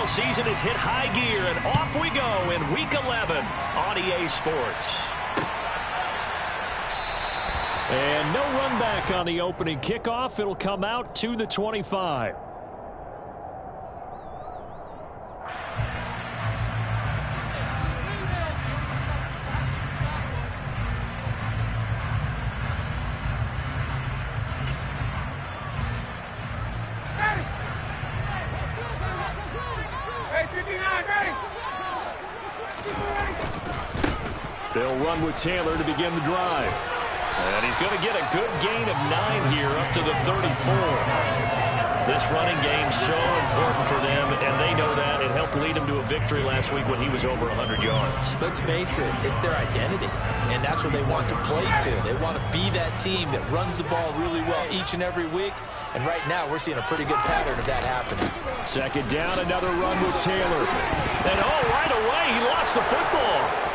football season has hit high gear, and off we go in Week 11 on EA Sports. And no run back on the opening kickoff. It'll come out to the 25. They'll run with Taylor to begin the drive. And he's going to get a good gain of 9 here up to the 34. This running game's so important for them, and they know that. It helped lead them to a victory last week when he was over 100 yards. Let's face it, it's their identity, and that's what they want to play to. They want to be that team that runs the ball really well each and every week, and right now we're seeing a pretty good pattern of that happening. Second down, another run with Taylor. And right away, he lost the football.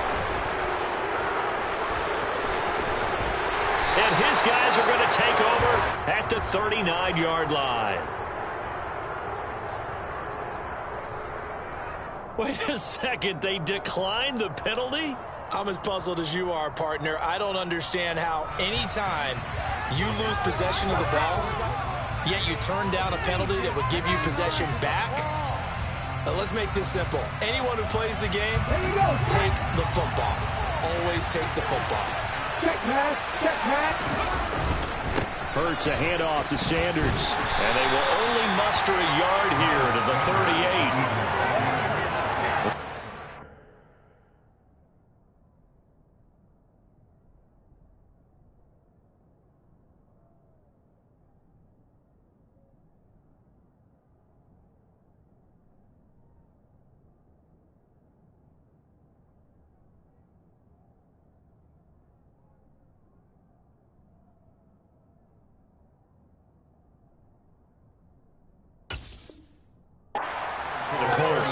And his guys are going to take over at the 39-yard line. Wait a second, they declined the penalty? I'm as puzzled as you are, partner. I don't understand how anytime you lose possession of the ball, yet you turn down a penalty that would give you possession back. Let's make this simple. Anyone who plays the game, take the football. Always take the football. Check pass, check pass. Hurts a handoff to Sanders. And they will only muster a yard here to the 38.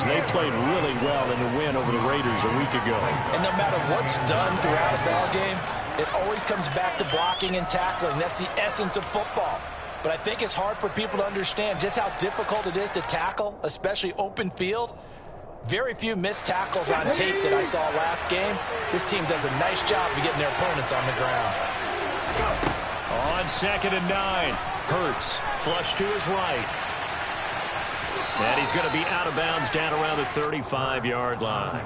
They played really well in the win over the Raiders a week ago. And no matter what's done throughout a ball game, it always comes back to blocking and tackling. That's the essence of football. But I think it's hard for people to understand just how difficult it is to tackle, especially open field. Very few missed tackles on tape that I saw last game. This team does a nice job of getting their opponents on the ground. On 2nd and 9, Hurts flush to his right. And he's going to be out of bounds down around the 35-yard line.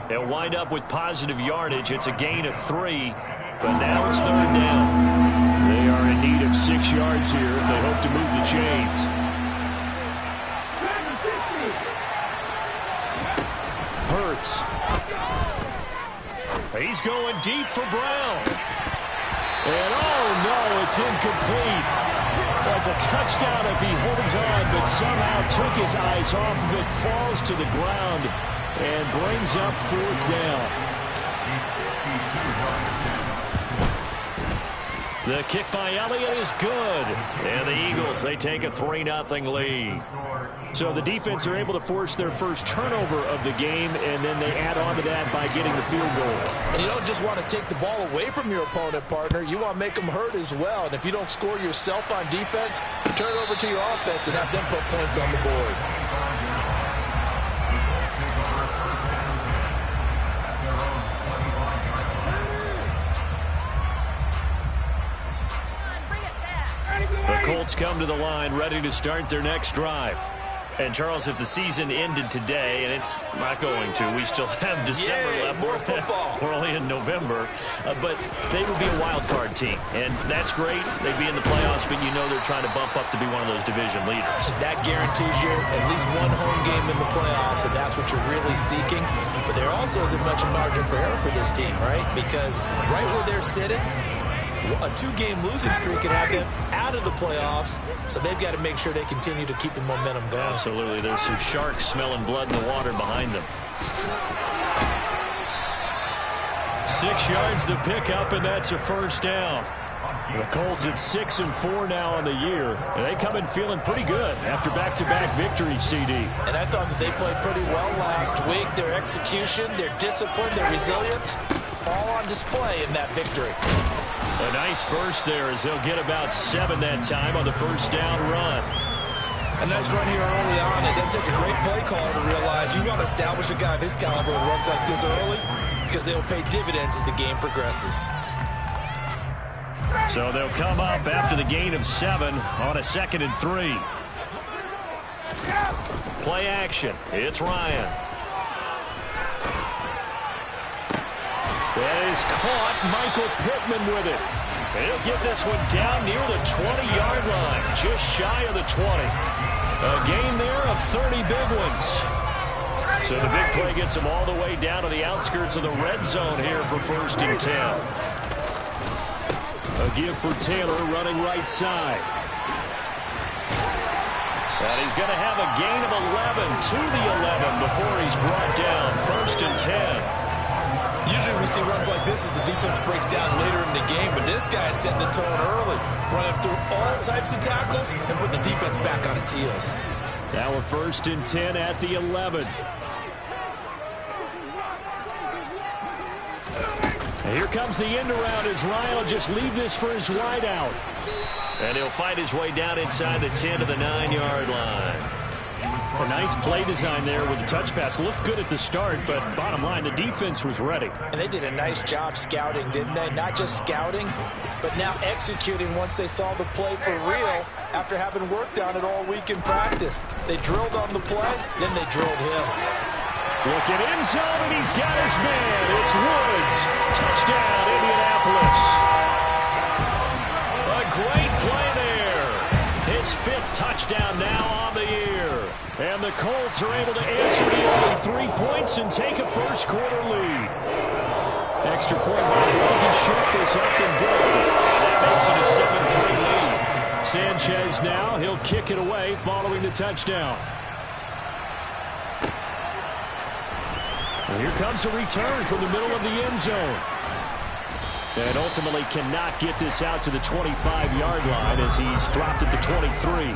They'll wind up with positive yardage. It's a gain of 3, but now it's 3rd down. They are in need of 6 yards here if they hope to move the chains. Hurts. He's going deep for Brown. And oh no, it's incomplete. It's a touchdown if he holds on, but somehow took his eyes off of it, falls to the ground, and brings up 4th down. The kick by Elliott is good. And the Eagles, they take a 3-0 lead. So the defense are able to force their first turnover of the game, and then they add on to that by getting the field goal. And you don't just want to take the ball away from your opponent, partner. You want to make them hurt as well. And if you don't score yourself on defense, turn it over to your offense and have them put points on the board. The Colts come to the line ready to start their next drive. And, Charles, if the season ended today, and it's not going to, we still have December left. More football. We're only in November. But they would be a wild card team. And that's great. They'd be in the playoffs, but you know they're trying to bump up to be one of those division leaders. That guarantees you at least one home game in the playoffs, and that's what you're really seeking. But there also isn't much margin for error for this team, right? Because right where they're sitting, a 2-game losing streak could have them out of the playoffs, so they've got to make sure they continue to keep the momentum going. Absolutely. There's some sharks smelling blood in the water behind them. 6 yards the pickup, and that's a 1st down. The Colts at 6-4 now on the year, and they come in feeling pretty good after back-to-back victories, CD. And I thought that they played pretty well last week. Their execution, their discipline, their resilience, all on display in that victory. A nice burst there as they'll get about 7 that time on the 1st down run. A nice run here early on. It doesn't take a great play caller to realize you want to establish a guy of his caliber who runs like this early because they'll pay dividends as the game progresses. So they'll come up after the gain of 7 on a 2nd and 3. Play action. It's Ryan. That is caught. Michael Pittman with it. And he'll get this one down near the 20-yard line, just shy of the 20. A gain there of 30 big ones. So the big play gets him all the way down to the outskirts of the red zone here for 1st and 10. A give for Taylor running right side. And he's going to have a gain of 11 to the 11 before he's brought down. 1st and 10. Usually we see runs like this as the defense breaks down later in the game, but this guy's setting the tone early, running through all types of tackles and putting the defense back on its heels. Now a 1st and 10 at the 11. And here comes the end around as Ryan will just leave this for his wide out. And he'll fight his way down inside the 10 to the 9-yard line. A nice play design there with the touch pass. Looked good at the start, but bottom line, the defense was ready. And they did a nice job scouting, didn't they? Not just scouting, but now executing once they saw the play for real after having worked on it all week in practice. They drilled on the play, then they drilled him. Look at end zone, and he's got his man. It's Woods. Touchdown, Indianapolis. A great play there. His 5th touchdown now on the year. And the Colts are able to answer the only 3 points and take a first-quarter lead. Extra point by Blankenship is up and good. And that makes it a 7-3 lead. Sanchez now, he'll kick it away following the touchdown. And here comes a return from the middle of the end zone. And ultimately cannot get this out to the 25-yard line as he's dropped at the 23.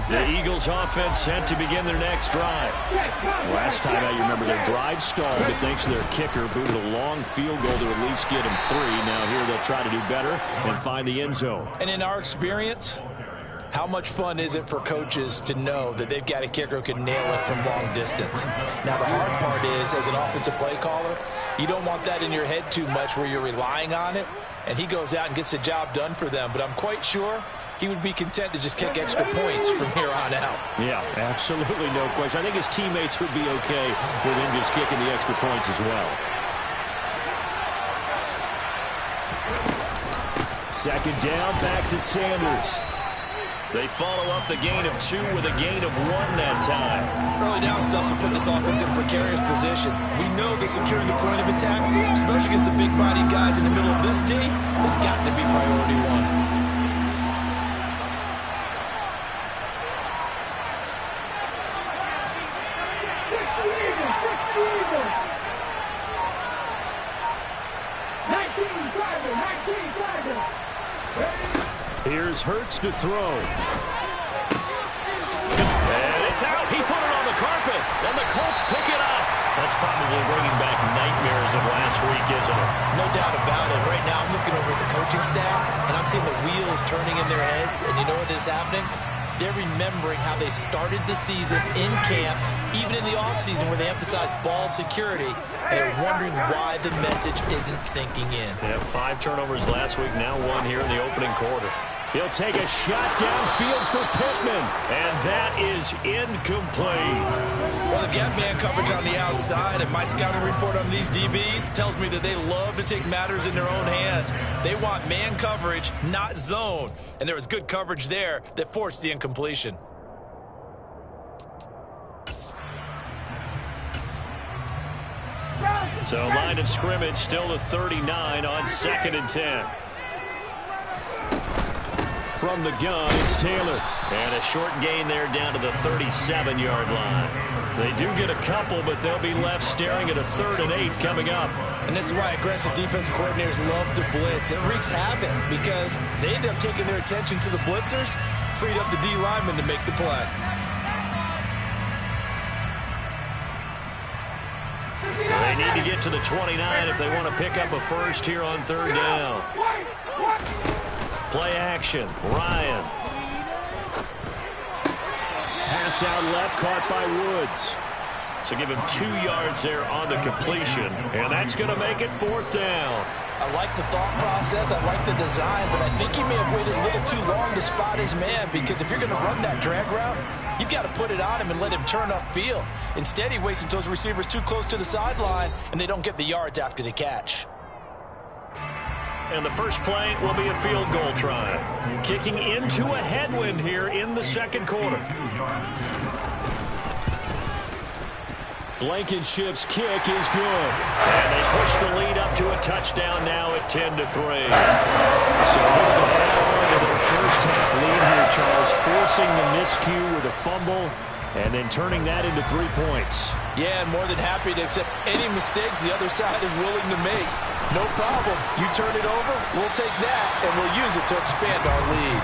The Eagles offense set to begin their next drive. Last time out, you remember their drive stalled, but thanks to their kicker, booted a long field goal to at least get them 3. Now here they'll try to do better and find the end zone. And in our experience, how much fun is it for coaches to know that they've got a kicker who can nail it from long distance? Now, the hard part is, as an offensive play caller, you don't want that in your head too much where you're relying on it, and he goes out and gets the job done for them. But I'm quite sure he would be content to just kick extra points from here on out. Yeah, absolutely no question. I think his teammates would be okay with him just kicking the extra points as well. 2nd down, back to Sanders. They follow up the gain of 2 with a gain of 1 that time. Early down stuff will put this offense in precarious position. We know that securing the point of attack, especially against the big-bodied guys in the middle of this D, has got to be priority 1. Here's Hurts to throw. And it's out. He put it on the carpet. And the Colts pick it up. That's probably bringing back nightmares of last week, isn't it? No doubt about it. Right now I'm looking over at the coaching staff, and I'm seeing the wheels turning in their heads. And you know what is happening? They're remembering how they started the season in camp, even in the offseason where they emphasized ball security. They're wondering why the message isn't sinking in. They had 5 turnovers last week, now 1 here in the opening quarter. He'll take a shot downfield for Pittman, and that is incomplete. Well, they've got man coverage on the outside, and my scouting report on these DBs tells me that they love to take matters in their own hands. They want man coverage, not zone, and there was good coverage there that forced the incompletion. So line of scrimmage still to 39 on 2nd and 10. From the gun, it's Taylor. And a short gain there down to the 37-yard line. They do get a couple, but they'll be left staring at a 3rd and 8 coming up. And this is why aggressive defensive coordinators love to blitz. It wreaks havoc because they end up taking their attention to the blitzers, freed up the D lineman to make the play. They need to get to the 29 if they want to pick up a first here on third down. Play action. Ryan. Pass out left, caught by Woods. So give him 2 yards there on the completion, and that's going to make it fourth down. I like the thought process. I like the design, but I think he may have waited a little too long to spot his man, because if you're going to run that drag route, you've got to put it on him and let him turn upfield. Instead, he waits until his receiver's too close to the sideline, and they don't get the yards after the catch. And the first play will be a field goal try. Kicking into a headwind here in the second quarter. Blankenship's kick is good. And they push the lead up to a touchdown now at 10-3. So they're going to add on to their first half lead here, Charles, forcing the miscue with a fumble and then turning that into 3 points. Yeah, and more than happy to accept any mistakes the other side is willing to make. No problem. You turn it over, we'll take that, and we'll use it to expand our lead.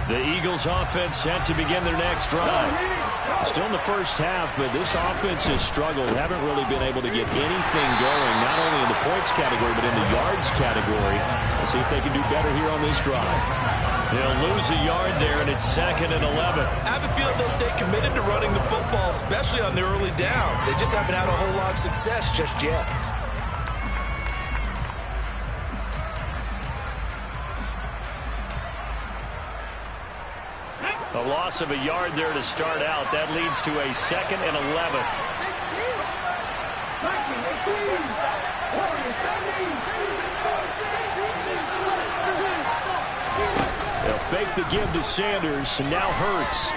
The Eagles offense set to begin their next drive. Still in the first half, but this offense has struggled. Haven't really been able to get anything going, not only in the points category, but in the yards category. Let's see if they can do better here on this drive. They'll lose a yard there, and it's 2nd and 11. I have a feeling they'll stay committed to running the football, especially on the early downs. They just haven't had a whole lot of success just yet. A loss of a yard there to start out. That leads to a 2nd and 11. They'll fake the give to Sanders, and now Hurts.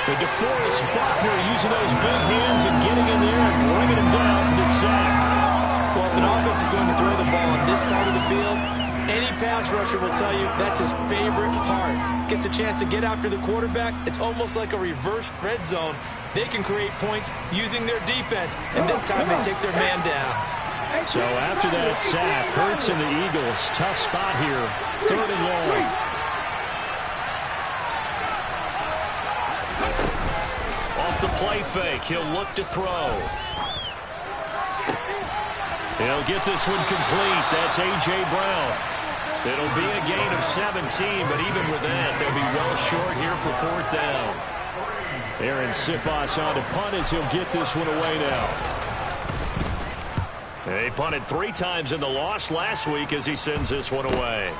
The DeForest Buckner using those big hands and getting in there and bringing him down for the sack. Well, if an offense is going to throw the ball on this part of the field, any pass rusher will tell you that's his favorite part. Gets a chance to get after the quarterback. It's almost like a reverse red zone. They can create points using their defense, and this time they take their man down. So after that sack, Hurts and the Eagles, tough spot here, 3rd and long. Off the play fake, he'll look to throw. He'll get this one complete. That's A.J. Brown. It'll be a gain of 17, but even with that, they'll be well short here for 4th down. Aaron Siposs on to punt as he'll get this one away now. They punted 3 times in the loss last week as he sends this one away.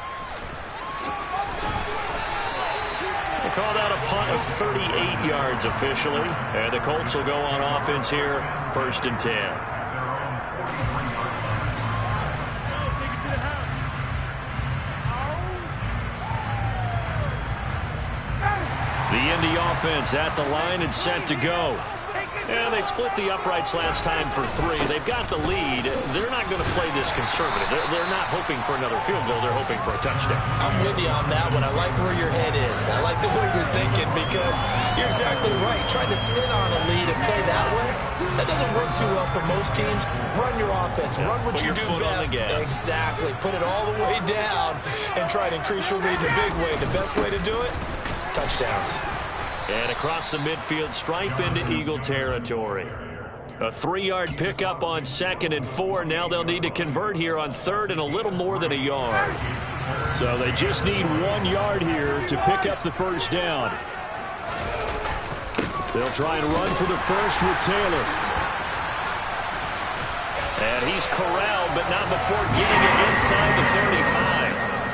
They call that a punt of 38 yards officially, and the Colts will go on offense here, 1st and 10. The Indy offense at the line and set to go. And they split the uprights last time for 3. They've got the lead. They're not going to play this conservative. They're not hoping for another field goal. They're hoping for a touchdown. I'm with you on that one. I like where your head is. I like the way you're thinking, because you're exactly right. Trying to sit on a lead and play that way, that doesn't work too well for most teams. Run your offense. Run what you do best. Exactly. Put it all the way down and try to increase your lead in a big way. The best way to do it? Touchdowns. And across the midfield stripe into Eagle territory. A 3-yard pickup on 2nd and 4. Now they'll need to convert here on 3rd and a little more than a yard. So they just need 1 yard here to pick up the first down. They'll try and run for the first with Taylor. And he's corralled, but not before getting it inside the 35.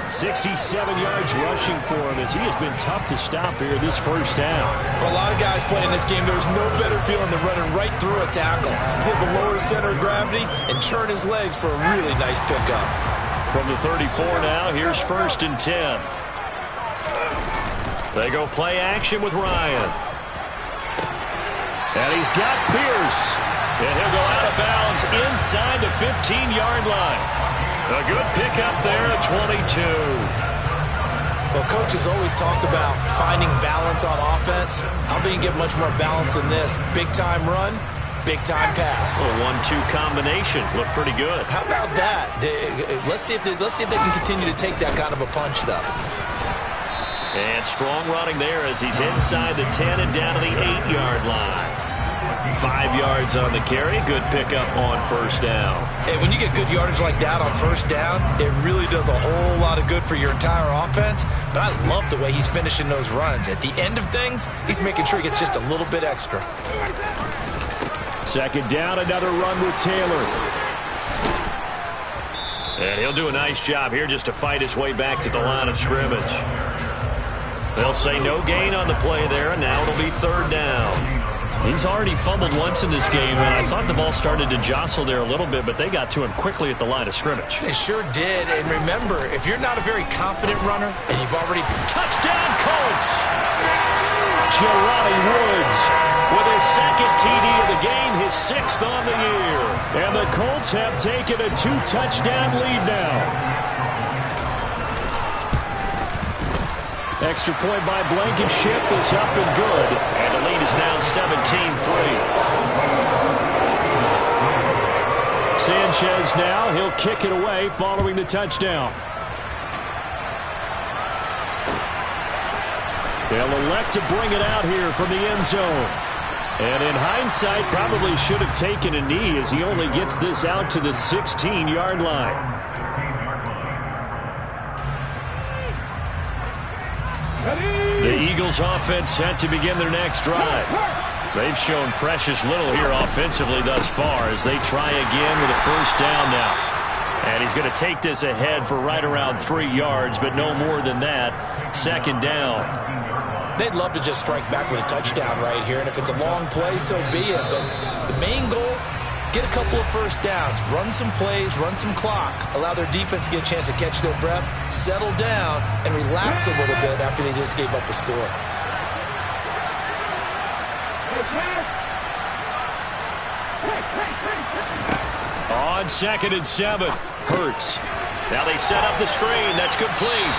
67 yards rushing for him as he has been tough to stop here this first half. For a lot of guys playing this game, there's no better feeling than running right through a tackle. He's able to lower his center of gravity and churn his legs for a really nice pickup. From the 34 now, here's 1st and 10. They go play action with Ryan. And he's got Pierce. And he'll go out of bounds inside the 15-yard line. A good pickup there at 22. Well, coaches always talk about finding balance on offense. I don't think you get much more balance than this. Big-time run, Big-time pass. A 1-2 combination. Looked pretty good. How about that? Let's see if they can continue to take that kind of a punch, though. And strong running there as he's inside the 10 and down to the 8-yard line. 5 yards on the carry. Good pickup on first down. Hey, when you get good yardage like that on first down, it really does a whole lot of good for your entire offense. But I love the way he's finishing those runs. At the end of things, he's making sure he gets just a little bit extra. Second down, another run with Taylor. And he'll do a nice job here just to fight his way back to the line of scrimmage. They'll say no gain on the play there, and now it'll be third down. He's already fumbled once in this game, and I thought the ball started to jostle there a little bit, but they got to him quickly at the line of scrimmage. They sure did, and remember, if you're not a very confident runner, and you've already... Touchdown, Colts! Jelani Woods with his second TD of the game, his 6th on the year. And the Colts have taken a 2-touchdown lead now. Extra point by Blankenship is up and good. And the lead is now 17-3. Sanchez now, he'll kick it away following the touchdown. They'll elect to bring it out here from the end zone. And in hindsight, probably should have taken a knee as he only gets this out to the 16-yard line. The Eagles offense set to begin their next drive. They've shown precious little here offensively thus far as they try again with a first down now. And he's going to take this ahead for right around 3 yards, but no more than that. Second down. They'd love to just strike back with a touchdown right here, and if it's a long play, so be it. But the main goal, get a couple of first downs, run some plays, run some clock, allow their defense to get a chance to catch their breath, settle down, and relax a little bit after they just gave up a score. On 2nd and 7, Hurts. Now they set up the screen. That's complete.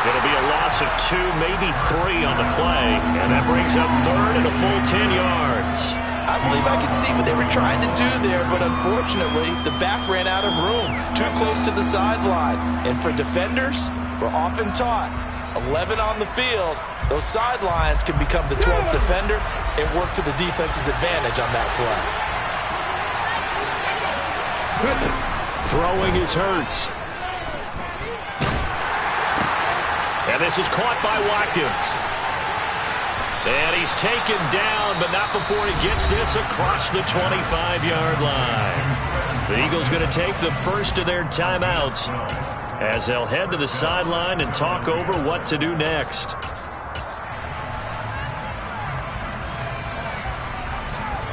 It'll be a loss of 2, maybe 3 on the play, and that brings up third and a full 10 yards. I believe I could see what they were trying to do there, but unfortunately, the back ran out of room, too close to the sideline. And for defenders, we're often taught, 11 on the field, those sidelines can become the 12th defender and work to the defense's advantage on that play. Throwing is Hurts. And this is caught by Watkins. And he's taken down, but not before he gets this across the 25-yard line. The Eagles going to take the first of their timeouts as they'll head to the sideline and talk over what to do next.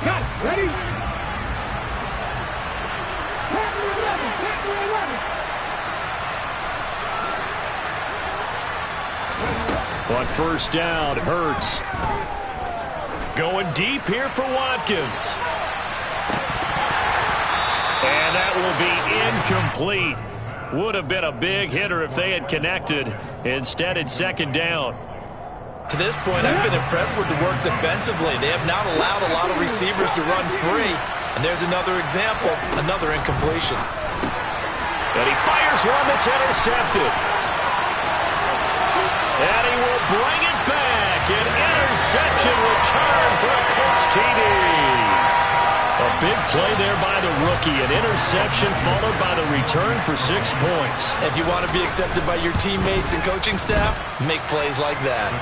Cut, ready? On first down, Hurts. Going deep here for Watkins. And that will be incomplete. Would have been a big hitter if they had connected. Instead, it's second down. To this point, I've been impressed with the work defensively. They have not allowed a lot of receivers to run free. And there's another example, another incompletion. And he fires one that's intercepted. And he will bring it back. An interception return for a Colts TD. A big play there by the rookie. An interception followed by the return for 6 points. If you want to be accepted by your teammates and coaching staff, make plays like that.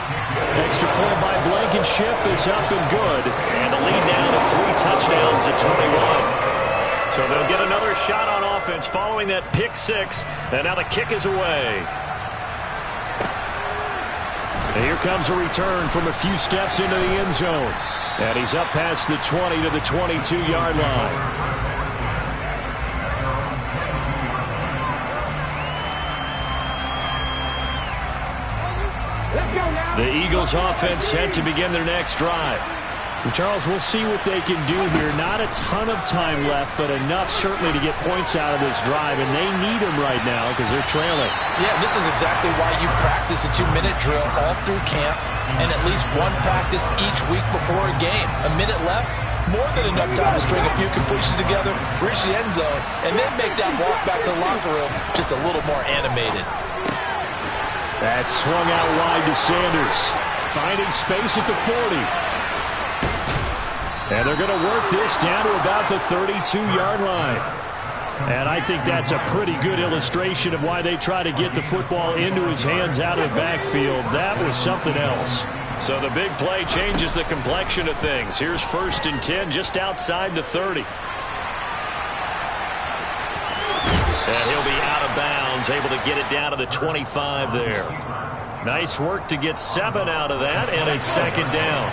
Extra point by Blankenship is up and good. And the lead now to 3 touchdowns at 21. So they'll get another shot on offense following that pick 6. And now the kick is away. And here comes a return from a few steps into the end zone. And he's up past the 20 to the 22-yard line. Let's go now. The Eagles offense set to begin their next drive. And Charles, we'll see what they can do here. Not a ton of time left, but enough certainly to get points out of this drive, and they need them right now because they're trailing. Yeah, this is exactly why you practice a 2-minute drill all through camp and at least one practice each week before a game. A minute left, More than enough time to string a few completions together, reach the end zone, and then make that walk back to the locker room just a little more animated. That's swung out wide to Sanders. Finding space at the 40. And they're going to work this down to about the 32-yard line. And I think that's a pretty good illustration of why they try to get the football into his hands out of the backfield. That was something else. So the big play changes the complexion of things. Here's 1st and 10 just outside the 30. And he'll be out of bounds, able to get it down to the 25 there. Nice work to get 7 out of that, and it's 2nd down.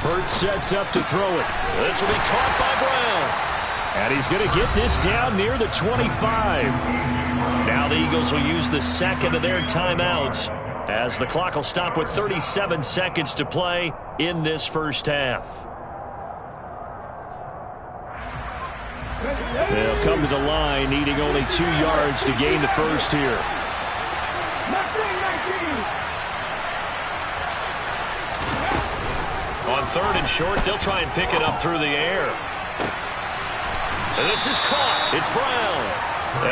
Hurts sets up to throw it. This will be caught by Brown. And he's going to get this down near the 25. Now the Eagles will use the 2nd of their timeouts as the clock will stop with 37 seconds to play in this first half. They'll come to the line, needing only 2 yards to gain the first here. On 3rd and short, they'll try and pick it up through the air. And this is caught. It's Brown.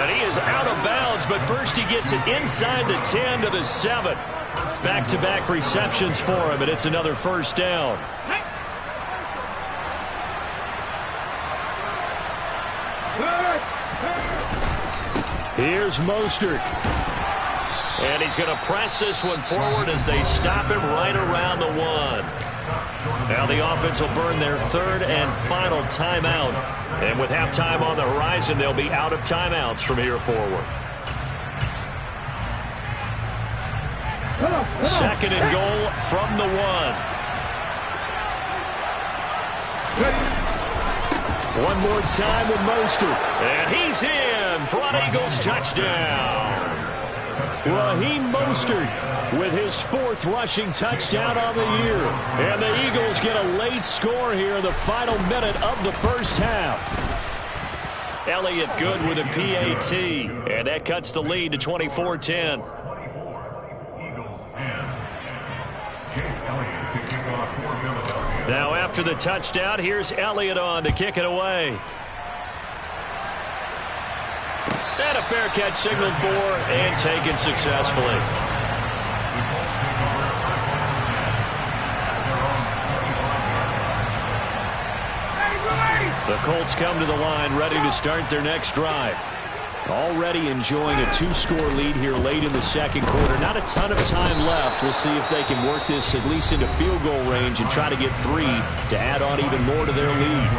And he is out of bounds, but first he gets it inside the 10 to the 7. Back-to-back receptions for him, and it's another first down. Here's Mostert. And he's going to press this one forward as they stop him right around the 1. Now the offense will burn their 3rd and final timeout. And with halftime on the horizon, they'll be out of timeouts from here forward. 2nd and goal from the 1. One more time with Mostert. And he's in for an Eagles touchdown. Raheem Mostert with his 4th rushing touchdown on the year. And the Eagles get a late score here in the final minute of the first half. Elliott good with a PAT. And that cuts the lead to 24-10. Now after the touchdown, here's Elliott on to kick it away. And a fair catch signaled for and taken successfully. The Colts come to the line ready to start their next drive. Already enjoying a 2-score lead here late in the 2nd quarter. Not a ton of time left. We'll see if they can work this at least into field goal range and try to get 3 to add on even more to their lead.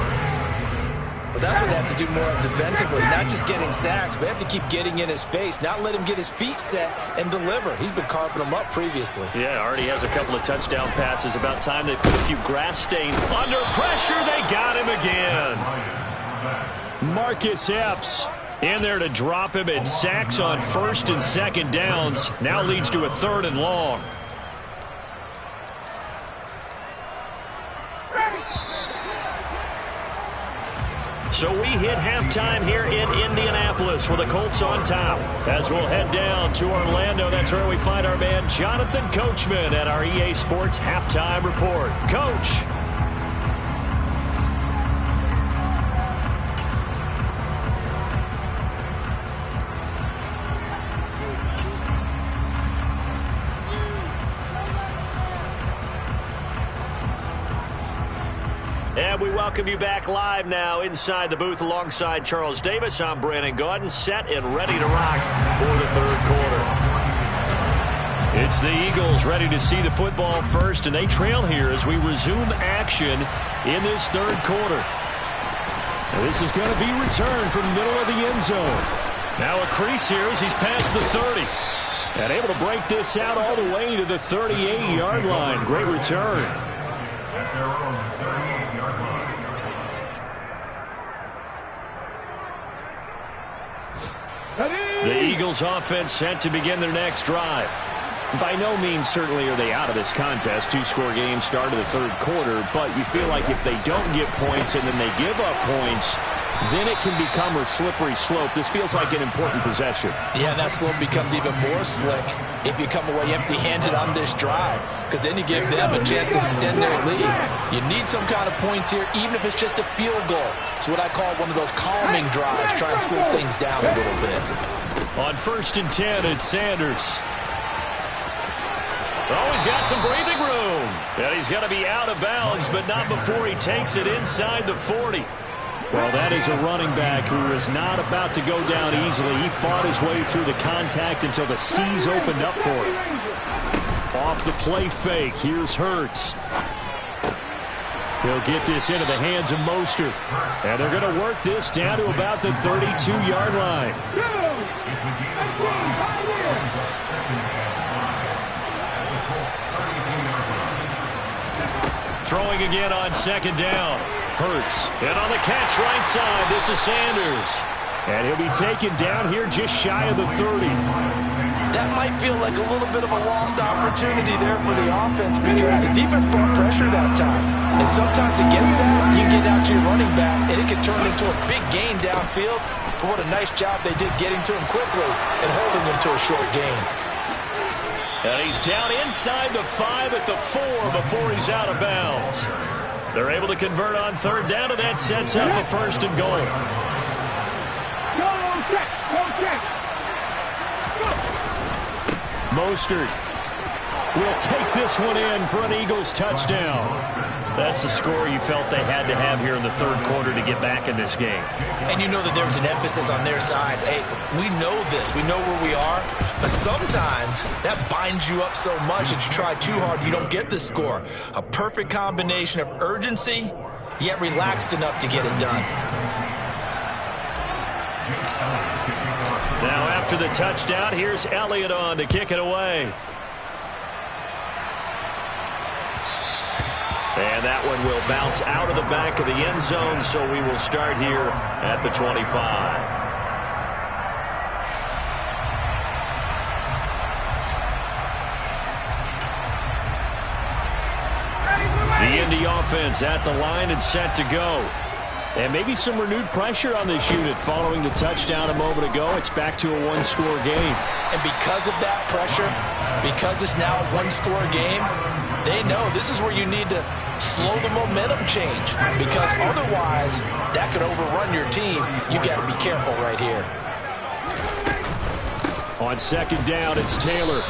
But that's what they have to do more of defensively, not just getting sacks, but they have to keep getting in his face, not let him get his feet set and deliver. He's been carving them up previously. Yeah, already has a couple of touchdown passes. About time they put a few grass stains. Under pressure, they got him again. Marcus Epps in there to drop him. It sacks on 1st and 2nd downs. Now leads to a 3rd and long. So we hit halftime here in Indianapolis with the Colts on top. As we'll head down to Orlando, that's where we find our man Jonathan Coachman at our EA Sports Halftime Report. Coach. And we welcome you back live now inside the booth alongside Charles Davis. I'm Brandon Gaudin, set and ready to rock for the 3rd quarter. It's the Eagles ready to see the football first, and they trail here as we resume action in this 3rd quarter. This is going to be returned from the middle of the end zone. Now a crease here as he's past the 30. And able to break this out all the way to the 38-yard line. Great return. The Eagles offense set to begin their next drive. By no means certainly are they out of this contest. 2-score game start of the 3rd quarter, but you feel like if they don't get points and then they give up points, then it can become a slippery slope. This feels like an important possession. Yeah, and that slope becomes even more slick if you come away empty-handed on this drive, because then you give them a chance to extend their lead. You need some kind of points here, even if it's just a field goal. It's what I call one of those calming drives, try and slow things down a little bit. On 1st and 10, it's Sanders. Oh, he's got some breathing room. And he's going to be out of bounds, but not before he takes it inside the 40. Well, that is a running back who is not about to go down easily. He fought his way through the contact until the seas opened up for him. Off the play fake, here's Hurts. He'll get this into the hands of Mostert. And they're going to work this down to about the 32-yard line. Throwing again on 2nd down. Hurts. And on the catch right side, this is Sanders. And he'll be taken down here just shy of the 30. That might feel like a little bit of a lost opportunity there for the offense, because the defense brought pressure that time. And sometimes against that, you get out to your running back, and it can turn into a big gain downfield. But what a nice job they did getting to him quickly and holding him to a short gain. And he's down inside the 5 at the 4 before he's out of bounds. They're able to convert on 3rd down, and that sets up the 1st and goal. Mostert will take this one in for an Eagles touchdown. That's the score you felt they had to have here in the 3rd quarter to get back in this game. And you know that there's an emphasis on their side. Hey, we know this. We know where we are. But sometimes that binds you up so much that you try too hard, you don't get the score. A perfect combination of urgency, yet relaxed enough to get it done. Now after the touchdown, here's Elliott on to kick it away. And that one will bounce out of the back of the end zone, so we will start here at the 25. The Indy offense at the line and set to go. And maybe some renewed pressure on this unit following the touchdown a moment ago. It's back to a one-score game. And because of that pressure, because it's now a one-score game, they know this is where you need to slow the momentum change, because otherwise that could overrun your team. You got to be careful right here. On 2nd down, it's Taylor.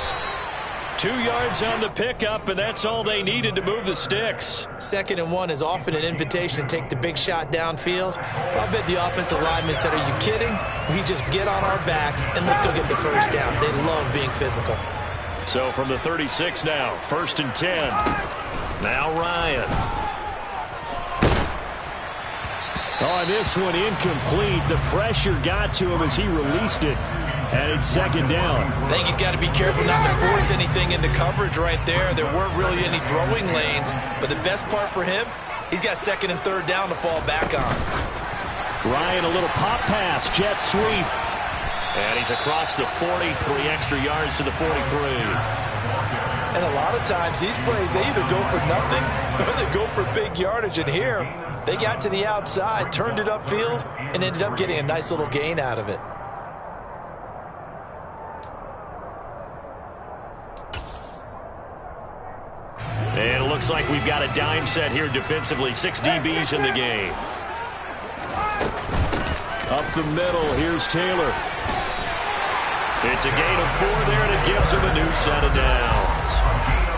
2 yards on the pickup, and that's all they needed to move the sticks. 2nd and 1 is often an invitation to take the big shot downfield. I bet the offensive linemen said, are you kidding? We just get on our backs and let's go get the 1st down. They love being physical. So from the 36 now, 1st and 10. Now Ryan. On this one, incomplete. The pressure got to him as he released it. And it's 2nd down. I think he's got to be careful not to force anything into coverage right there. There weren't really any throwing lanes. But the best part for him, he's got 2nd and 3rd down to fall back on. Ryan, a little pop pass, jet sweep. And he's across the 40, 3 extra yards to the 43. And a lot of times these plays, they either go for nothing or they go for big yardage. And here, they got to the outside, turned it upfield, and ended up getting a nice little gain out of it. And it looks like we've got a dime set here defensively. 6 DBs in the game. Up the middle, here's Taylor. It's a gain of 4 there, and it gives him a new set of downs.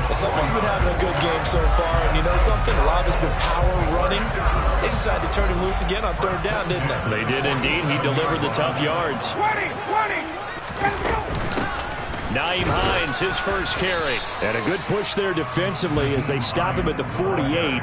Well, someone's been having a good game so far, and you know something? A lot of it's been power running. They decided to turn him loose again on 3rd down, didn't they? They did indeed. He delivered the tough yards. 20. Nyheim Hines, his first carry. And a good push there defensively as they stop him at the 48.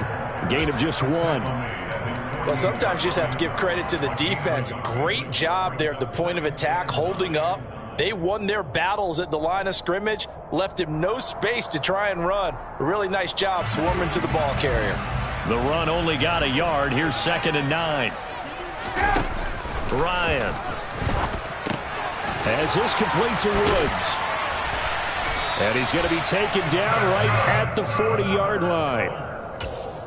Gain of just 1. Well, sometimes you just have to give credit to the defense. Great job there at the point of attack, holding up. They won their battles at the line of scrimmage, left him no space to try and run. A really nice job swarming to the ball carrier. The run only got a yard. Here's 2nd and 9. Ryan has his complete to Woods. And he's going to be taken down right at the 40-yard line.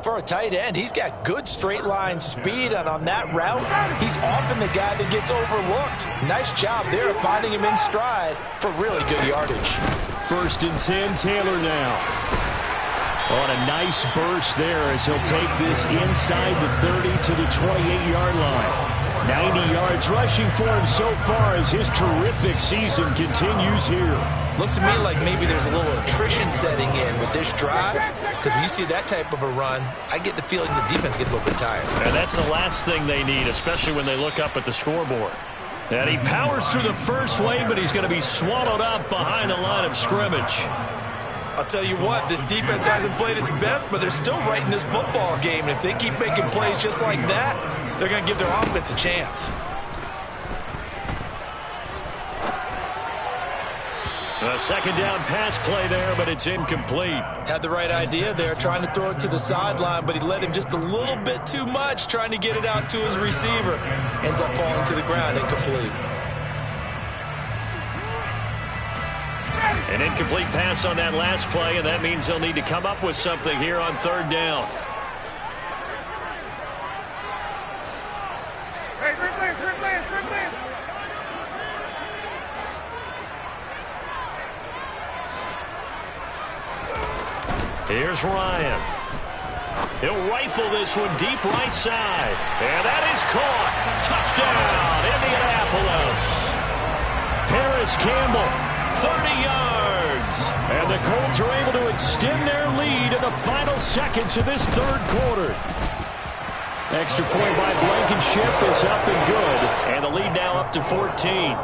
For a tight end, he's got good straight line speed, and on that route, he's often the guy that gets overlooked. Nice job there of finding him in stride for really good yardage. 1st and 10, Taylor now. On a nice burst there as he'll take this inside the 30 to the 28-yard line. 90 yards rushing for him so far as his terrific season continues here. Looks to me like maybe there's a little attrition setting in with this drive, because when you see that type of a run, I get the feeling the defense gets a little bit tired. And that's the last thing they need, especially when they look up at the scoreboard. And he powers through the first wave, but he's going to be swallowed up behind the line of scrimmage. I'll tell you what, this defense hasn't played its best, but they're still right in this football game. And if they keep making plays just like that, they're going to give their offense a chance. A 2nd down pass play there, but it's incomplete. Had the right idea there, trying to throw it to the sideline, but he led him just a little bit too much, trying to get it out to his receiver. Ends up falling to the ground, incomplete. An incomplete pass on that last play, and that means they'll need to come up with something here on 3rd down. Here's Ryan. He'll rifle this one deep right side. And that is caught. Touchdown, Indianapolis. Paris Campbell, 30 yards. And the Colts are able to extend their lead in the final seconds of this 3rd quarter. Extra point by Blankenship is up and good. And the lead now up to 14.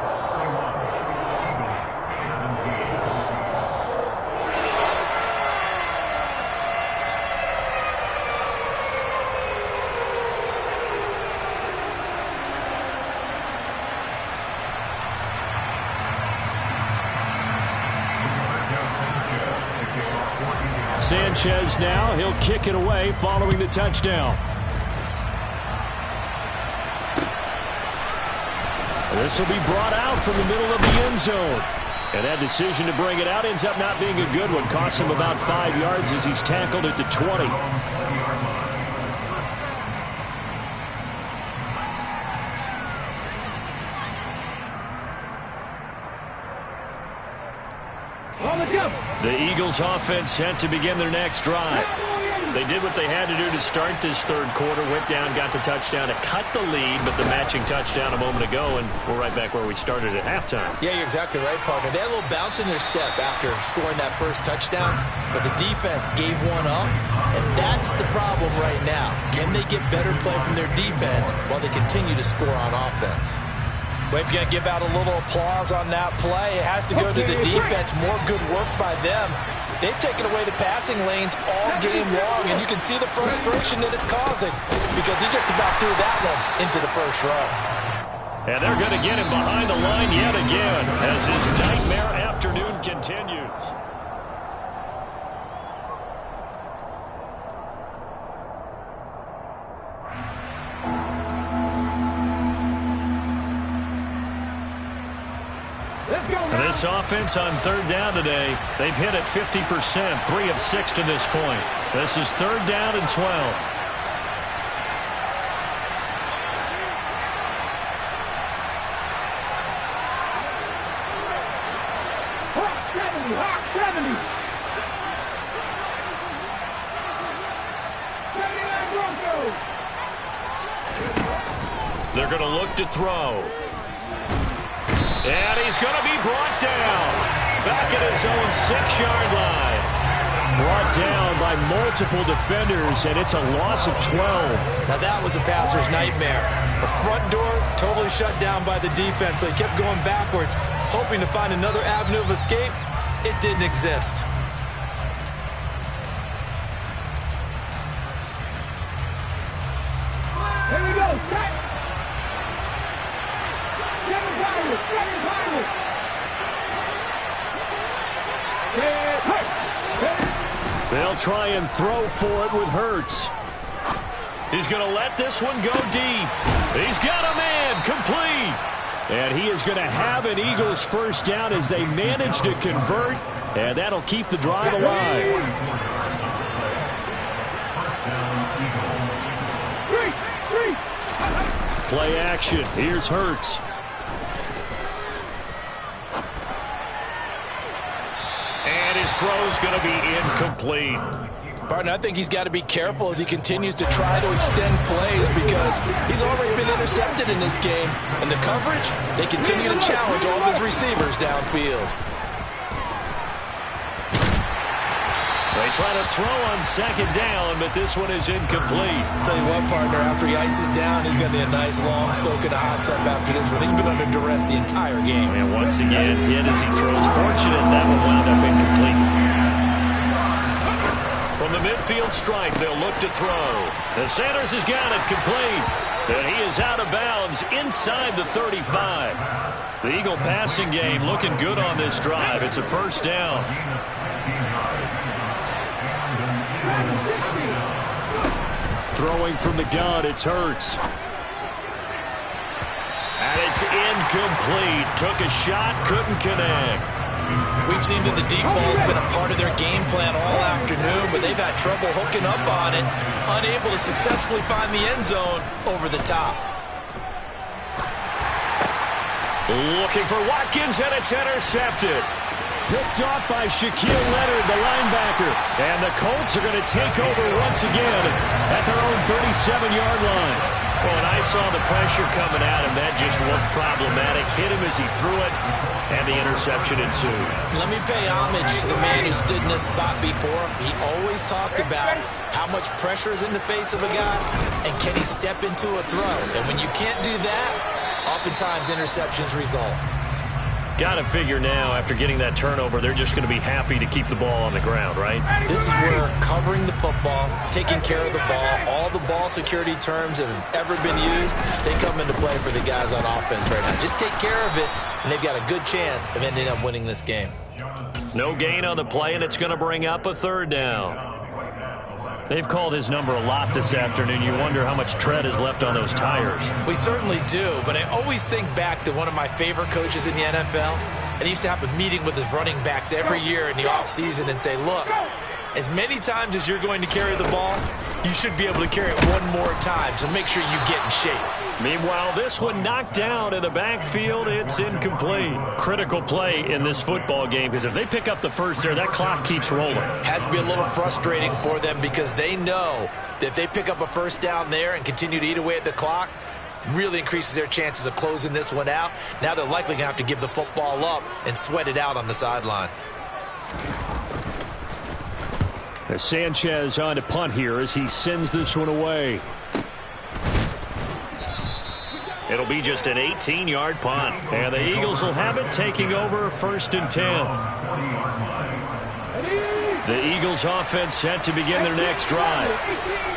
Sanchez now, he'll kick it away following the touchdown. This will be brought out from the middle of the end zone. And that decision to bring it out ends up not being a good one. Costs him about 5 yards as he's tackled at the 20. The Eagles offense set to begin their next drive. They did what they had to do to start this 3rd quarter. Went down, got the touchdown to cut the lead, but the matching touchdown a moment ago, and we're right back where we started at halftime. Yeah, you're exactly right, partner. They had a little bounce in their step after scoring that first touchdown, but the defense gave one up, and that's the problem right now. Can they get better play from their defense while they continue to score on offense? We've got to give out a little applause on that play. It has to go to the defense. More good work by them. They've taken away the passing lanes all game long, and you can see the frustration that it's causing because he just about threw that one into the first row. And they're going to get him behind the line yet again as his nightmare afternoon continues. This offense on 3rd down today, they've hit it 50%, 3 of 6 to this point. This is 3rd down and 12. They're going to look to throw. And he's going to be brought down back at his own 6-yard line. Brought down by multiple defenders, and it's a loss of 12. Now that was a passer's nightmare. The front door totally shut down by the defense, so he kept going backwards, hoping to find another avenue of escape. It didn't exist. Here we go. They'll try and throw for it with Hurts. He's going to let this one go deep. He's got a man complete. And he is going to have an Eagles first down as they manage to convert. And that'll keep the drive alive. Play action. Here's Hurts. And his throw's going to be incomplete. Partner, I think he's got to be careful as he continues to try to extend plays because he's already been intercepted in this game. And the coverage, they continue to challenge all of his receivers downfield. They try to throw on second down, but this one is incomplete. Tell you what, partner, after he ices down, he's going to be a nice long soak in a hot tub after this one. He's been under duress the entire game. And once again, hit as he throws. Fortunate that one wound up incomplete. From the midfield stripe, they'll look to throw. The Sanders has got it complete. And he is out of bounds inside the 35. The Eagle passing game looking good on this drive. It's a first down. Throwing from the gun, it's Hurts. And it's incomplete. Took a shot, couldn't connect. We've seen that the deep ball has been a part of their game plan all afternoon, but they've had trouble hooking up on it, unable to successfully find the end zone over the top. Looking for Watkins, and it's intercepted. Picked off by Shaquille Leonard, the linebacker. And the Colts are going to take over once again at their own 37-yard line. Well, and I saw the pressure coming at him. That just looked problematic. Hit him as he threw it, and the interception ensued. Let me pay homage to the man who stood in this spot before. He always talked about how much pressure is in the face of a guy, and can he step into a throw. And when you can't do that, oftentimes interceptions result. Got to figure now, after getting that turnover, they're just going to be happy to keep the ball on the ground, right? This is where covering the football, taking care of the ball, all the ball security terms that have ever been used, they come into play for the guys on offense right now. Just take care of it, and they've got a good chance of ending up winning this game. No gain on the play, and it's going to bring up a third down. They've called his number a lot this afternoon. You wonder how much tread is left on those tires. We certainly do, but I always think back to one of my favorite coaches in the NFL, and he used to have a meeting with his running backs every year in the offseason and say, look, as many times as you're going to carry the ball, you should be able to carry it one more time, so make sure you get in shape. Meanwhile, this one knocked down in the backfield. It's incomplete. Critical play in this football game, because if they pick up the first there, that clock keeps rolling. Has to be a little frustrating for them because they know that if they pick up a first down there and continue to eat away at the clock, really increases their chances of closing this one out. Now they're likely going to have to give the football up and sweat it out on the sideline. As Sanchez on to punt here as he sends this one away. It'll be just an 18-yard punt. And the Eagles will have it, taking over 1st and 10. The Eagles offense set to begin their next drive.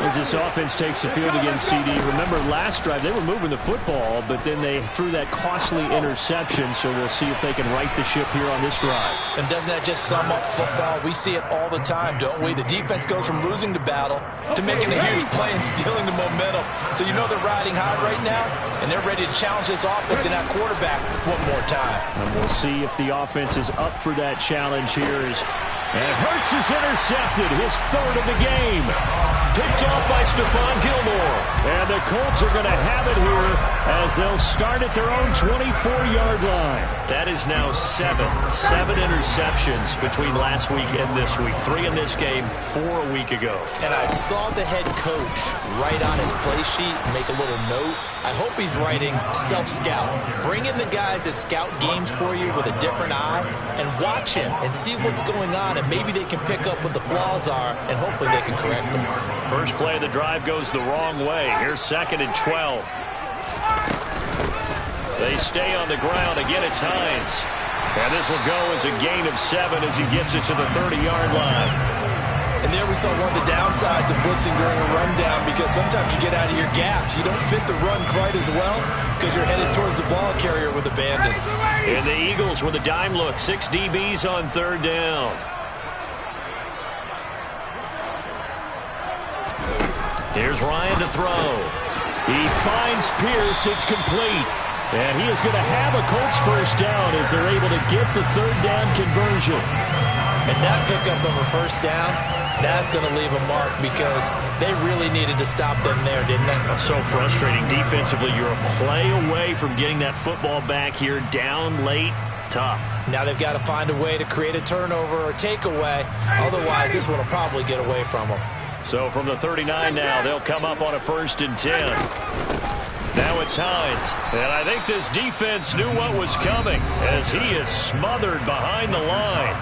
As this offense takes the field against CD, remember last drive they were moving the football, but then they threw that costly interception, so we'll see if they can right the ship here on this drive. And doesn't that just sum up football? We see it all the time, don't we? The defense goes from losing the battle to making a huge play and stealing the momentum. So you know they're riding high right now, and they're ready to challenge this offense and that quarterback one more time. And we'll see if the offense is up for that challenge here. And Hurts is intercepted, his 3rd of the game. Picked off by Stephon Gilmore. And the Colts are going to have it here as they'll start at their own 24-yard line. That is now 7 interceptions between last week and this week. 3 in this game, 4 a week ago. And I saw the head coach write on his play sheet, make a little note. I hope he's writing self-scout. Bring in the guys that scout games for you with a different eye and watch him and see what's going on, and maybe they can pick up what the flaws are, and hopefully they can correct them. First play of the drive goes the wrong way. Here's 2nd and 12. They stay on the ground. Again, it's Hines. And this will go as a gain of 7 as he gets it to the 30-yard line. And there we saw one of the downsides of blitzing during a rundown, because sometimes you get out of your gaps. You don't fit the run quite as well because you're headed towards the ball carrier with abandon. And the Eagles with a dime look. 6 DBs on 3rd down. Here's Ryan to throw. He finds Pierce. It's complete. And he is going to have a Colts first down as they're able to get the 3rd down conversion. And that pickup of a first down That's going to leave a mark because they really needed to stop them there, didn't they? So frustrating. Defensively, you're a play away from getting that football back here. Down late, tough. Now they've got to find a way to create a turnover or takeaway. Otherwise, this one will probably get away from them. So from the 39 now, they'll come up on a 1st and 10. Now it's Hines. And I think this defense knew what was coming as he is smothered behind the line.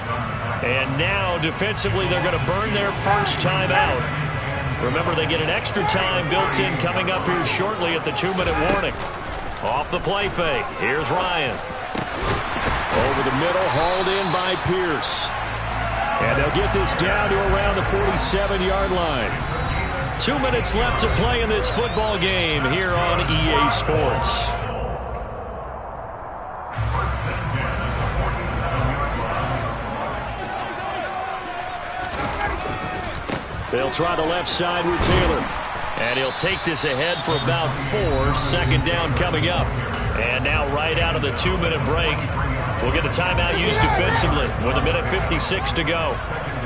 And now defensively they're going to burn their first time out. Remember, they get an extra time built in coming up here shortly at the 2-minute warning. Off the play fake. Here's Ryan. Over the middle, hauled in by Pierce. And they'll get this down to around the 47-yard line. 2 minutes left to play in this football game here on EA Sports. They'll try the left side with Taylor. And he'll take this ahead for about 4. 2nd down coming up. And now right out of the 2-minute break, we'll get a timeout used defensively with 1:56 to go.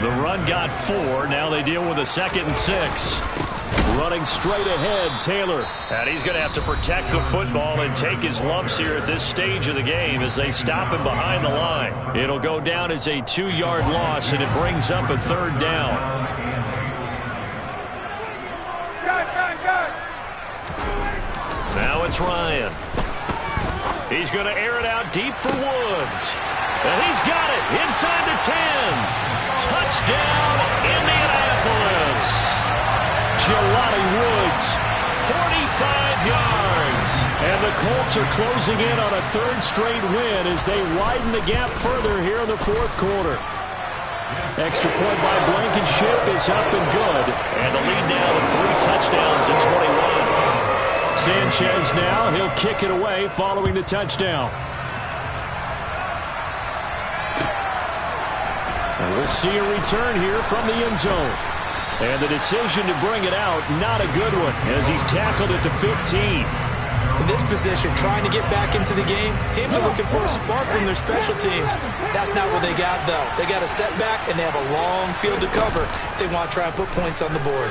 The run got 4. Now they deal with a 2nd and 6. Running straight ahead, Taylor. And he's going to have to protect the football and take his lumps here at this stage of the game as they stop him behind the line. It'll go down as a 2-yard loss, and it brings up a 3rd down. Now it's Ryan. He's going to air it out deep for Woods. And he's got it inside the 10. Touchdown, Indianapolis. Jelani Woods, 45 yards. And the Colts are closing in on a 3rd straight win as they widen the gap further here in the 4th quarter. Extra point by Blankenship is up and good. And the lead now to 3 touchdowns in 21. Sanchez now, he'll kick it away following the touchdown. And we'll see a return here from the end zone. And the decision to bring it out, not a good one, as he's tackled at the 15. In this position, trying to get back into the game, teams are looking for a spark from their special teams. That's not what they got, though. They got a setback, and they have a long field to cover if they want to try and put points on the board.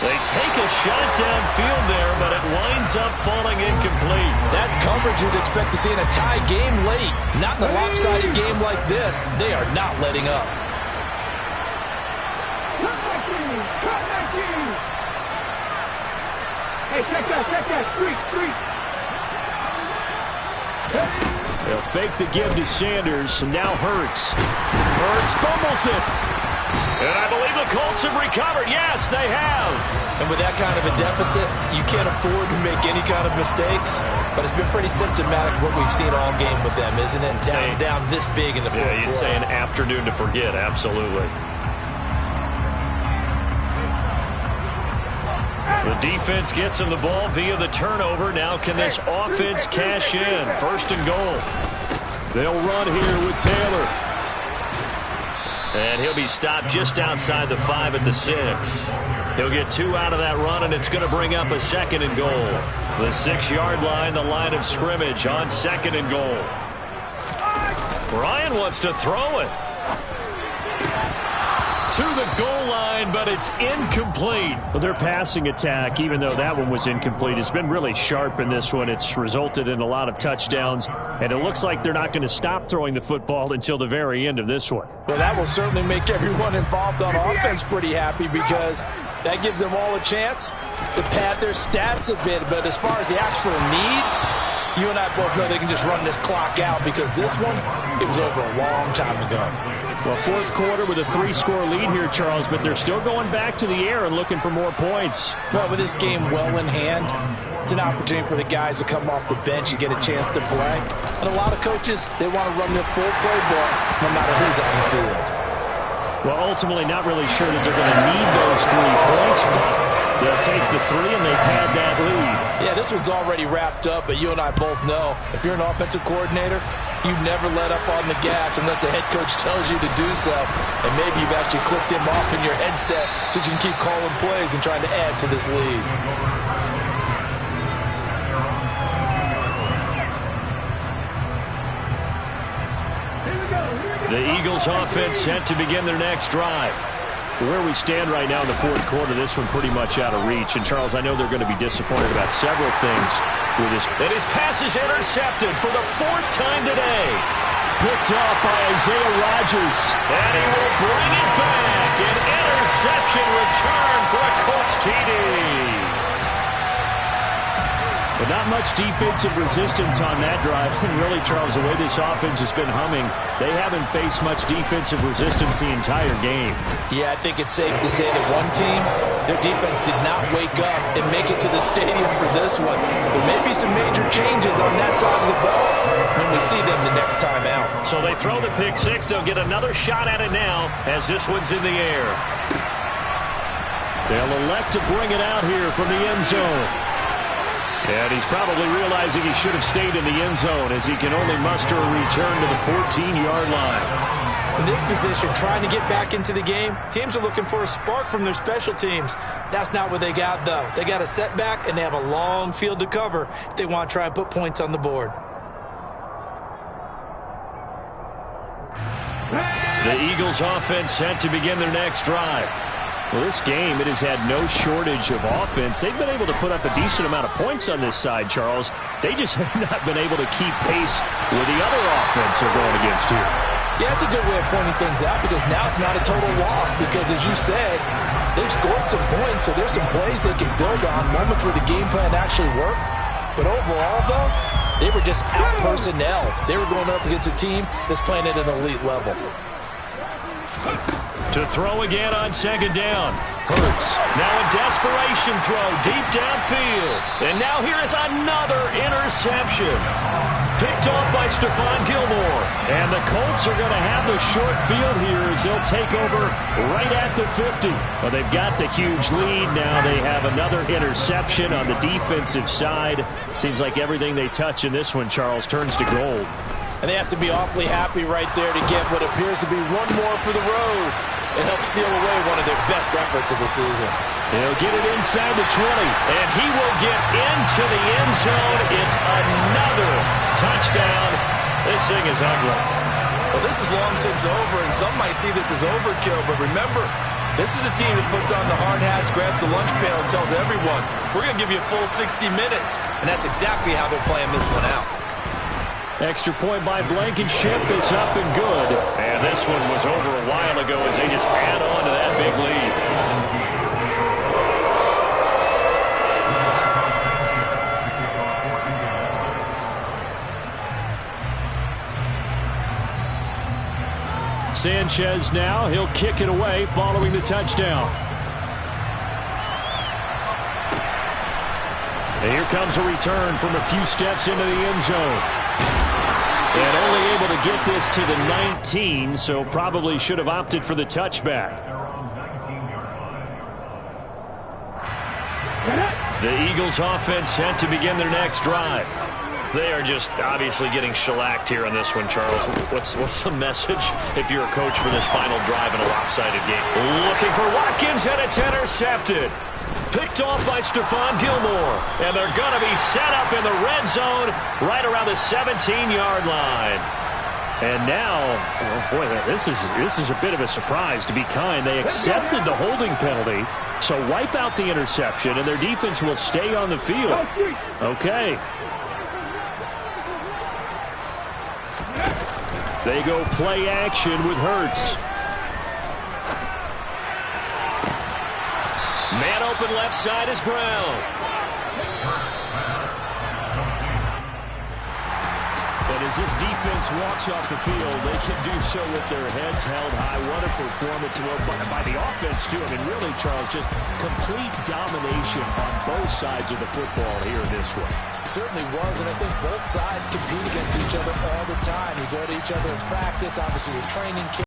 They take a shot downfield there, but it winds up falling incomplete. That's coverage you'd expect to see in a tie game late. Not in a lopsided game like this. They are not letting up. Hey, check that. Street. They'll fake the give to Sanders, and now Hurts. Hurts fumbles it. And I believe the Colts have recovered. Yes, they have. And with that kind of a deficit, you can't afford to make any kind of mistakes. But it's been pretty symptomatic of what we've seen all game with them, isn't it? Down this big in the fourth quarter. Yeah, you'd say an afternoon to forget. Absolutely. The defense gets him the ball via the turnover. Now can this offense cash in? 1st and goal. They'll run here with Taylor. And he'll be stopped just outside the 5 at the 6. He'll get 2 out of that run, and it's going to bring up a 2nd and goal. The 6-yard line, the line of scrimmage on 2nd and goal. Ryan wants to throw it to the goal line, but it's incomplete. Well, their passing attack, even though that one was incomplete, has been really sharp in this one. It's resulted in a lot of touchdowns, and it looks like they're not going to stop throwing the football until the very end of this one. Well, that will certainly make everyone involved on offense pretty happy because that gives them all a chance to pad their stats a bit. But as far as the actual need, you and I both know they can just run this clock out because this one, it was over a long time ago. Well, 4th quarter with a 3-score lead here, Charles, but they're still going back to the air and looking for more points. Well, with this game well in hand, it's an opportunity for the guys to come off the bench and get a chance to play. And a lot of coaches, they want to run their full playbook no matter who's on the field. Well, ultimately not really sure that they're going to need those 3 points, but they'll take the 3 and they pad that lead. Yeah, this one's already wrapped up, but you and I both know if you're an offensive coordinator, you never let up on the gas unless the head coach tells you to do so. And maybe you've actually clicked him off in your headset so you can keep calling plays and trying to add to this lead. The Eagles offense set to begin their next drive. Where we stand right now in the fourth quarter, this one pretty much out of reach. And, Charles, I know they're going to be disappointed about several things with this. And his pass is intercepted for the fourth time today. Picked off by Isaiah Rodgers. And he will bring it back. An interception return for a Colts TD. But not much defensive resistance on that drive. And really, Charles, the way this offense has been humming, they haven't faced much defensive resistance the entire game. Yeah, I think it's safe to say that one team, their defense did not wake up and make it to the stadium for this one. There may be some major changes on that side of the ball when we see them the next time out. So they throw the pick six. They'll get another shot at it now as this one's in the air. They'll elect to bring it out here from the end zone. And he's probably realizing he should have stayed in the end zone as he can only muster a return to the 14-yard line. In this position, trying to get back into the game, teams are looking for a spark from their special teams. That's not what they got, though. They got a setback, and they have a long field to cover if they want to try and put points on the board. The Eagles offense set to begin their next drive. Well, this game, it has had no shortage of offense. They've been able to put up a decent amount of points on this side, Charles. They just have not been able to keep pace with the other offense they're going against here. Yeah, that's a good way of pointing things out because now it's not a total loss because, as you said, they've scored some points, so there's some plays they can build on, moments where the game plan actually worked. But overall, though, they were just out-personnel. They were going up against a team that's playing at an elite level. To throw again on second down. Hurts. Now a desperation throw deep downfield. And now here is another interception. Picked off by Stephon Gilmore. And the Colts are going to have the short field here as they'll take over right at the 50. Well, they've got the huge lead. Now they have another interception on the defensive side. Seems like everything they touch in this one, Charles, turns to gold. And they have to be awfully happy right there to get what appears to be one more for the road. It helps seal away one of their best efforts of the season. He'll get it inside the 20, and he will get into the end zone. It's another touchdown. This thing is ugly. Well, this is long since over, and some might see this as overkill, but remember, this is a team that puts on the hard hats, grabs the lunch pail, and tells everyone, we're going to give you a full 60 minutes, and that's exactly how they're playing this one out. Extra point by Blankenship is up and good. And this one was over a while ago as they just add on to that big lead. Sanchez now, he'll kick it away following the touchdown. And here comes a return from a few steps into the end zone. And only able to get this to the 19, so probably should have opted for the touchback. The Eagles offense set to begin their next drive. They are just obviously getting shellacked here on this one, Charles. What's the message if you're a coach for this final drive in a lopsided game? Looking for Watkins, and it's intercepted. Picked off by Stephon Gilmore. And they're going to be set up in the red zone right around the 17-yard line. And now, boy, this is a bit of a surprise, to be kind. They accepted the holding penalty, so wipe out the interception, and their defense will stay on the field. Okay. They go play action with Hurts. Man open left side is Brown. And as this defense walks off the field, they can do so with their heads held high. What a performance by the offense, too. I mean, really, Charles, just complete domination on both sides of the football here in this one. It certainly was, and I think both sides compete against each other all the time. You go to each other in practice, obviously with training camp.